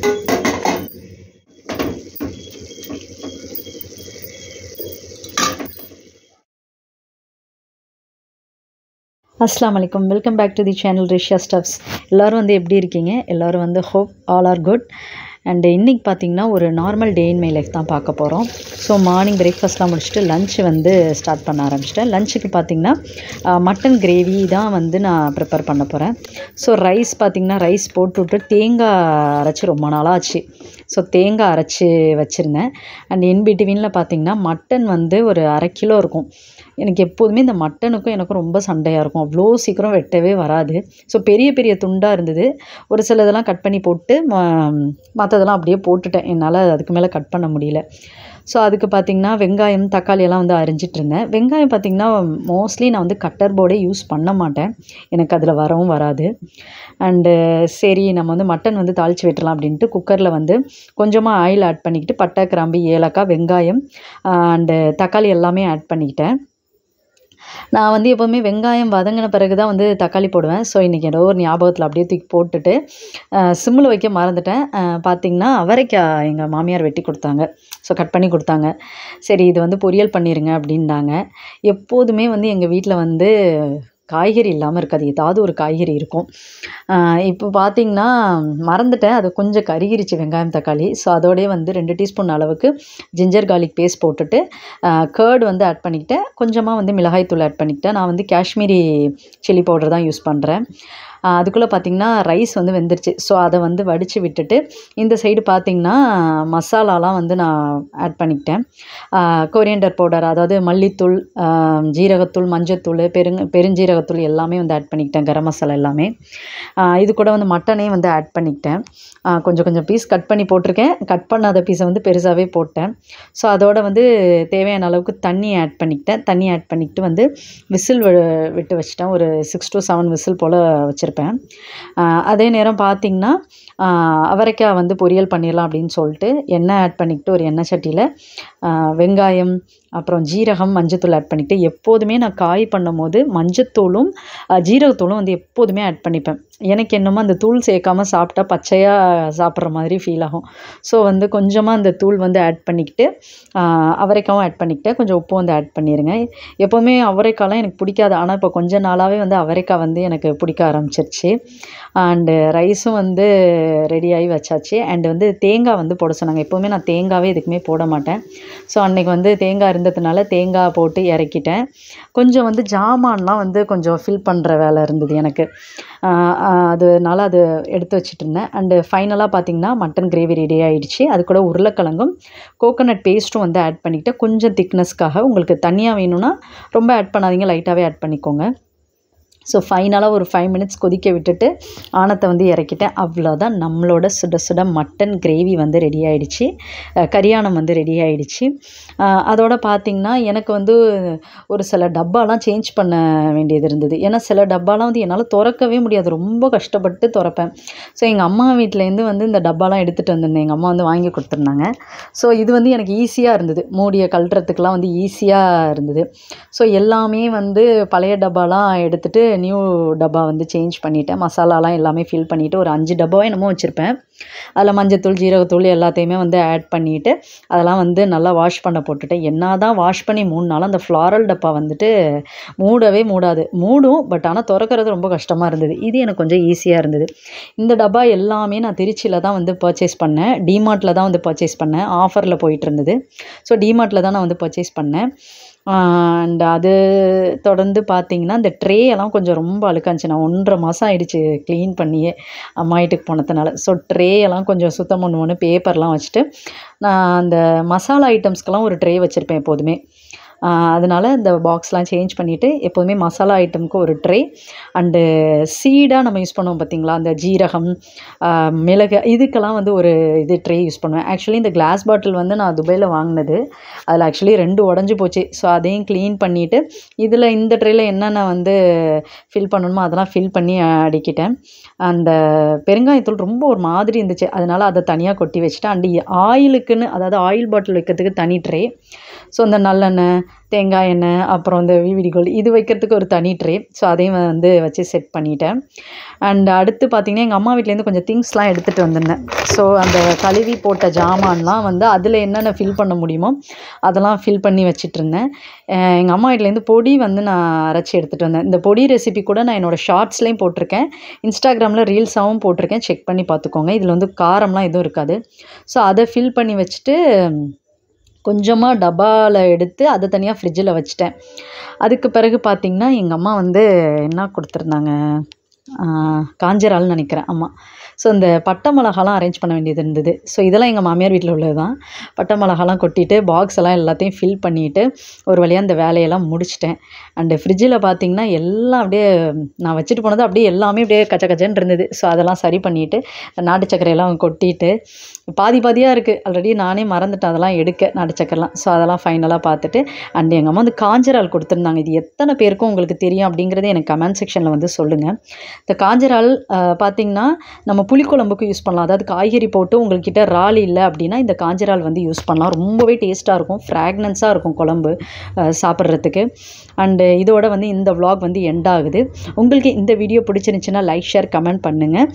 Assalamu alaikum. Welcome back to the channel Risha Stuffs. எல்லாரும் வந்து எப்படி இருக்கீங்க? எல்லாரும் வந்து hope all are good. And இன்றைக்கி பார்த்திங்கன்னா ஒரு normal day in my life தான் பார்க்க போகிறோம். ஸோ மார்னிங் பிரேக்ஃபாஸ்ட்லாம் முடிச்சுட்டு லன்ச் வந்து ஸ்டார்ட் பண்ண ஆரம்பிச்சிட்டேன். லஞ்சுக்கு பார்த்திங்கன்னா மட்டன் கிரேவி தான் வந்து நான் ப்ரிப்பேர் பண்ண போகிறேன். ஸோ ரைஸ் பார்த்திங்கன்னா ரைஸ் போட்டுவிட்டு தேங்காய் அரைச்சி ரொம்ப நாளாக ஆச்சு. ஸோ தேங்காய் அரைச்சி வச்சுருந்தேன். அண்ட் இன் பிட்வீனில் பார்த்திங்கன்னா மட்டன் வந்து ஒரு 1/2 கிலோ இருக்கும். எனக்கு எப்போதுமே இந்த மட்டனுக்கும் எனக்கும் ரொம்ப சண்டையாக இருக்கும். அவ்வளோ சீக்கிரம் வெட்டவே வராது. ஸோ பெரிய பெரிய துண்டாக இருந்தது. ஒரு சில இதெல்லாம் கட் பண்ணி போட்டு மற்றதெல்லாம் அப்படியே போட்டுட்டேன். என்னால் அதுக்கு மேலே கட் பண்ண முடியல. ஸோ அதுக்கு பார்த்திங்கன்னா வெங்காயம் தக்காளி எல்லாம் வந்து அரிஞ்சிட்டு இருந்தேன். வெங்காயம் பார்த்திங்கன்னா மோஸ்ட்லி நான் வந்து கட்டர் போர்டே யூஸ் பண்ண மாட்டேன். எனக்கு அதில் வரவும் வராது. அண்டு சரி நம்ம வந்து மட்டன் வந்து தாளித்து வெட்டலாம் அப்படின்ட்டு குக்கரில் வந்து கொஞ்சமாக ஆயில் ஆட் பண்ணிக்கிட்டு பட்டை கிராம்பு ஏலக்காய் வெங்காயம் அண்டு தக்காளி எல்லாமே ஆட் பண்ணிக்கிட்டேன். நான் வந்து எப்போதுமே வெங்காயம் வதங்கின பிறகு தான் வந்து தக்காளி போடுவேன். ஸோ இன்றைக்கி ஏதோ ஒரு ஞாபகத்தில் அப்படியே தூக்கி போட்டுட்டு சிம்மில் வைக்க மறந்துட்டேன். பார்த்திங்கன்னா அவரைக்காய் எங்கள் மாமியார் வெட்டி கொடுத்தாங்க. ஸோ கட் பண்ணி கொடுத்தாங்க. சரி இது வந்து பொரியல் பண்ணிடுங்க அப்படின்னாங்க. எப்போதுமே வந்து எங்கள் வீட்டில் வந்து காய்கறி இல்லாமல் இருக்காது. ஏதாவது ஒரு காய்கறி இருக்கும். இப்போ பார்த்திங்கன்னா மறந்துட்டேன். அது கொஞ்சம் கருகிருச்சு வெங்காயம் தக்காளி. ஸோ அதோடய வந்து 2 டீஸ்பூன் அளவுக்கு ஜிஞ்சர் கார்லிக் பேஸ்ட் போட்டுட்டு கர்டு வந்து ஆட் பண்ணிக்கிட்டேன். கொஞ்சமாக வந்து மிளகாய்த்தூள் ஆட் பண்ணிக்கிட்டேன். நான் வந்து காஷ்மீரி சில்லி பவுடர் தான் யூஸ் பண்ணுறேன். அதுக்குள்ளே பார்த்திங்கன்னா ரைஸ் வந்து வெந்துருச்சு. ஸோ அதை வந்து வடித்து விட்டுட்டு இந்த சைடு பார்த்திங்கன்னா மசாலாலாம் வந்து நான் ஆட் பண்ணிக்கிட்டேன். கொரியண்டர் பவுடர் அதாவது மல்லித்தூள் ஜீரகத்தூள் மஞ்சத்தூள் பெருஞ்சீரகத்தூள் எல்லாமே வந்து ஆட் பண்ணிக்கிட்டேன். கரம் மசாலா எல்லாமே. இது கூட வந்து மட்டனையும் வந்து ஆட் பண்ணிக்கிட்டேன். கொஞ்சம் கொஞ்சம் பீஸ் கட் பண்ணி போட்டிருக்கேன். கட் பண்ணாத பீஸை வந்து பெருசாகவே போட்டேன். ஸோ அதோட வந்து தேவையான அளவுக்கு தண்ணி ஆட் பண்ணிக்கிட்டேன். தண்ணி ஆட் பண்ணிக்கிட்டு வந்து விசில் விட்டு வச்சுட்டேன். ஒரு 6 to 7 விசில் போல் வச்சுருப்பேன். அதே நேரம் பார்த்திங்கன்னா அவரைக்காய் வந்து பொரியல் பண்ணிடலாம் அப்படின்னு சொல்லிட்டு எண்ணெய் ஆட் பண்ணிக்கிட்டு ஒரு எண்ணெய் சட்டியில் வெங்காயம் அப்புறம் ஜீரகம் மஞ்சத்தூள் ஆட் பண்ணிக்கிட்டு எப்போதுமே நான் காய் பண்ணும் போது மஞ்சத்தூளும் ஜீரகத்தூளும் வந்து எப்போதுமே ஆட் பண்ணிப்பேன். எனக்கு என்னமோ அந்த தூள் சேர்க்காமல் சாப்பிட்டா பச்சையாக சாப்பிட்ற மாதிரி ஃபீல் ஆகும். ஸோ வந்து கொஞ்சமாக அந்த தூள் வந்து ஆட் பண்ணிக்கிட்டு அவரைக்காவும் ஆட் பண்ணிக்கிட்டேன். கொஞ்சம் உப்பு வந்து ஆட் பண்ணிடுங்க. எப்போவுமே அவரைக்காய்லாம் எனக்கு பிடிக்காது. ஆனால் இப்போ கொஞ்ச நாளாகவே வந்து அவரைக்காய் வந்து எனக்கு பிடிக்க ஆரம்பிச்சிருச்சு. அண்டு ரைஸும் வந்து ரெடியாகி வச்சாச்சு. அண்டு வந்து தேங்காய் வந்து போட சொன்னாங்க. எப்போவுமே நான் தேங்காவே எதுக்குமே போட மாட்டேன். ஸோ அன்றைக்கி வந்து தேங்காய் இருந்ததுனால தேங்காய் போட்டு இறக்கிட்டேன். கொஞ்சம் வந்து ஜாமான்லாம் வந்து கொஞ்சம் ஃபில் பண்ணுற வேலை இருந்தது எனக்கு. அதனால அது எடுத்து வச்சுட்டு இருந்தேன். அண்டு ஃபைனலாக பார்த்திங்கன்னா மட்டன் கிரேவி ரெடி ஆகிடுச்சு. அது கூட உருளைக்கிழங்கும் கோகோனட் பேஸ்ட்டும் வந்து ஆட் பண்ணிக்கிட்டேன். கொஞ்சம் திக்னஸ்க்காக. உங்களுக்கு தனியாக வேணும்னா ரொம்ப ஆட் பண்ணாதீங்க, லைட்டாகவே ஆட் பண்ணிக்கோங்க. ஸோ ஃபைனலாக ஒரு 5 மினிட்ஸ் கொதிக்க விட்டுட்டு ஆனத்தை வந்து இறக்கிட்டேன். அவ்வளோதான், நம்மளோட சுட சுட மட்டன் கிரேவி வந்து ரெடி ஆகிடுச்சு. கரியானம் வந்து ரெடி ஆகிடுச்சு. அதோட பார்த்திங்கன்னா எனக்கு வந்து ஒரு சில டப்பாலாம் சேஞ்ச் பண்ண வேண்டியது இருந்தது. ஏன்னா சில டப்பாலாம் வந்து என்னால் திறக்கவே முடியாது. ரொம்ப கஷ்டப்பட்டு திறப்பேன். ஸோ எங்கள் அம்மா வீட்டிலேருந்து வந்து இந்த டப்பாலாம் எடுத்துகிட்டு வந்திருந்தேன். எங்கள் அம்மா வந்து வாங்கி கொடுத்துருந்தாங்க. ஸோ இது வந்து எனக்கு ஈஸியாக இருந்தது. மூடியை கழட்டுறதுக்கெலாம் வந்து ஈஸியாக இருந்தது. ஸோ எல்லாமே வந்து பழைய டப்பாலாம் எடுத்துகிட்டு நியூ டப்பா வந்து சேஞ்ச் பண்ணிவிட்டேன். மசாலாலாம் எல்லாமே ஃபில் பண்ணிவிட்டு ஒரு 5 டப்பாவே என்னமோ வச்சுருப்பேன். அதில் மஞ்சத்தூள் ஜீரகத்தூள் எல்லாத்தையுமே வந்து ஆட் பண்ணிவிட்டு அதெல்லாம் வந்து நல்லா வாஷ் பண்ண போட்டுட்டேன். என்ன தான் வாஷ் பண்ணி 3 நாளும் அந்த ஃப்ளாரல் டப்பா வந்துட்டு மூடவே மூடாது. மூடும், பட் ஆனால் திறக்கிறது ரொம்ப கஷ்டமாக இருந்தது. இது எனக்கு கொஞ்சம் ஈஸியாக இருந்தது. இந்த டப்பா எல்லாமே நான் திருச்சியில் தான் வந்து பர்ச்சேஸ் பண்ணேன். டிமார்ட்டில் தான் வந்து பர்ச்சேஸ் பண்ணேன். ஆஃபரில் போயிட்டு இருந்தது. ஸோ டிமார்ட்டில் தான் நான் வந்து பர்ச்சேஸ் பண்ணேன். அண்ட் அது தொடர்ந்து பார்த்திங்கன்னா இந்த ட்ரே எல்லாம் கொஞ்சம் ரொம்ப அழுக்காச்சு. நான் 1.5 மாதம் ஆகிடுச்சு க்ளீன் பண்ணியே அம்மா வீட்டுக்கு போனதுனால. ஸோ ட்ரே எல்லாம் கொஞ்சம் சுத்தம் பண்ணுவோன்னு பேப்பர்லாம் வச்சுட்டு நான் அந்த மசாலா ஐட்டம்ஸ்க்கெல்லாம் ஒரு ட்ரே வச்சுருப்பேன் எப்போதுமே. அதனால் இந்த பாக்ஸ்லாம் சேஞ்ச் பண்ணிவிட்டு எப்போதுமே மசாலா ஐட்டமுக்கு ஒரு ட்ரே அண்டு சீடாக நம்ம யூஸ் பண்ணுவோம் பார்த்திங்களா, அந்த ஜீரகம் மிளகு இதுக்கெல்லாம் வந்து ஒரு இது ட்ரே யூஸ் பண்ணுவேன். ஆக்சுவலி இந்த கிளாஸ் பாட்டில் வந்து நான் துபாயில் வாங்கினது. அதில் ஆக்சுவலி 2 உடஞ்சி போச்சு. ஸோ அதையும் க்ளீன் பண்ணிவிட்டு இதில் இந்த ட்ரேயில் என்னென்ன வந்து ஃபில் பண்ணணுமோ அதெல்லாம் ஃபில் பண்ணி அடிக்கிட்டேன். அந்த பெருங்காயத்தூள் ரொம்ப ஒரு மாதிரி இருந்துச்சு. அதனால் அதை தனியாக கொட்டி வச்சுட்டேன். அண்டு ஆயிலுக்குன்னு அதாவது ஆயில் பாட்டில் வைக்கிறதுக்கு தனி ட்ரே. ஸோ இந்த நல்லெண்ணெய் தேங்காய் எண்ணெய், அப்புறம் இந்த விவிடி கோல்டு இது வைக்கிறதுக்கு ஒரு தனி ட்ரே. ஸோ அதையும் வந்து வச்சு செட் பண்ணிட்டேன். அண்ட் அடுத்து பார்த்திங்கன்னா எங்கள் அம்மா வீட்டிலேருந்து கொஞ்சம் திங்ஸ்லாம் எடுத்துகிட்டு வந்திருந்தேன். ஸோ அந்த கழுவி போட்ட ஜாமான்லாம் வந்து அதில் என்னென்ன ஃபில் பண்ண முடியுமோ அதெல்லாம் ஃபில் பண்ணி வச்சிட்ருந்தேன். எங்கள் அம்மா வீட்டிலேருந்து பொடி வந்து நான் அரைச்சி எடுத்துகிட்டு வந்தேன். இந்த பொடி ரெசிபி கூட நான் என்னோடய ஷார்ட்ஸ்லேயும் போட்டிருக்கேன், இன்ஸ்டாகிராமில் ரீல்ஸாகவும் போட்டிருக்கேன், செக் பண்ணி பார்த்துக்கோங்க. இதில் வந்து காரம்லாம் எதுவும் இருக்காது. ஸோ அதை ஃபில் பண்ணி வச்சுட்டு கொஞ்சமாக டப்பாவில் எடுத்து அதை தனியாக ஃப்ரிட்ஜில் வச்சுட்டேன். அதுக்கு பிறகு பார்த்திங்கன்னா எங்கள் அம்மா வந்து என்ன கொடுத்துருந்தாங்க, காஞ்சரால்னு நினைக்கிறேன். ஆமாம். ஸோ இந்த பட்டை மிளகாலாம் அரேஞ்ச் பண்ண வேண்டியது இருந்தது. ஸோ இதெல்லாம் எங்கள் மாமியார் வீட்டில் உள்ளது தான். பட்டை மிளகாலாம் கொட்டிட்டு பாக்ஸ் எல்லாம் எல்லாத்தையும் ஃபில் பண்ணிவிட்டு ஒரு வழியாக அந்த வேலையெல்லாம் முடிச்சிட்டேன். அண்டு ஃப்ரிட்ஜில் பார்த்திங்கன்னா எல்லாம் அப்படியே நான் வச்சுட்டு போனது அப்படியே எல்லாமே அப்படியே கச்ச கச்சன்னு இருந்தது. ஸோ அதெல்லாம் சரி பண்ணிவிட்டு நாட்டு சர்க்கரையெல்லாம் கொட்டிட்டு பாதி பாதியாக இருக்குது. ஆல்ரெடி நானே மறந்துட்டேன் அதெல்லாம் எடுக்க, நாட்டு சர்க்கரைலாம். ஸோ அதெல்லாம் ஃபைனலாக பார்த்துட்டு அண்ட் எங்கள் அம்மா வந்து காஞ்சரால் கொடுத்துருந்தாங்க. இது எத்தனை பேருக்கும் உங்களுக்கு தெரியும் அப்படிங்கிறது எனக்கு கமெண்ட் செக்ஷனில் வந்து சொல்லுங்கள். இந்த காஞ்சரால் பார்த்திங்கன்னா நம்ம புளிக்குழம்புக்கு யூஸ் பண்ணலாம். அதாவது காய்கறி போட்டு உங்கள்கிட்ட இறால் இல்லை அப்படின்னா இந்த காஞ்சரால் வந்து யூஸ் பண்ணலாம். ரொம்பவே டேஸ்ட்டாக இருக்கும், ஃப்ராக்னன்ஸாக இருக்கும் குழம்பு சாப்பிட்றதுக்கு. அண்டு இதோட வந்து இந்த விலாக் வந்து எண்ட் ஆகுது. உங்களுக்கு இந்த வீடியோ பிடிச்சிருந்துச்சுன்னா லைக், ஷேர், கமெண்ட் பண்ணுங்கள்.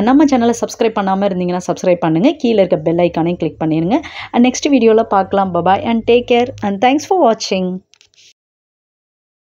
நம்ம சேனலை சப்ஸ்கிரைப் பண்ணாமல் இருந்தீங்கன்னா சப்ஸ்கிரைப் பண்ணுங்கள். கீழே இருக்க பெல் ஐக்கானையும் கிளிக் பண்ணிடுங்க. அண்ட் நெக்ஸ்ட் வீடியோவில் பார்க்கலாம். Bye bye and take care and thanks for வாட்சிங்.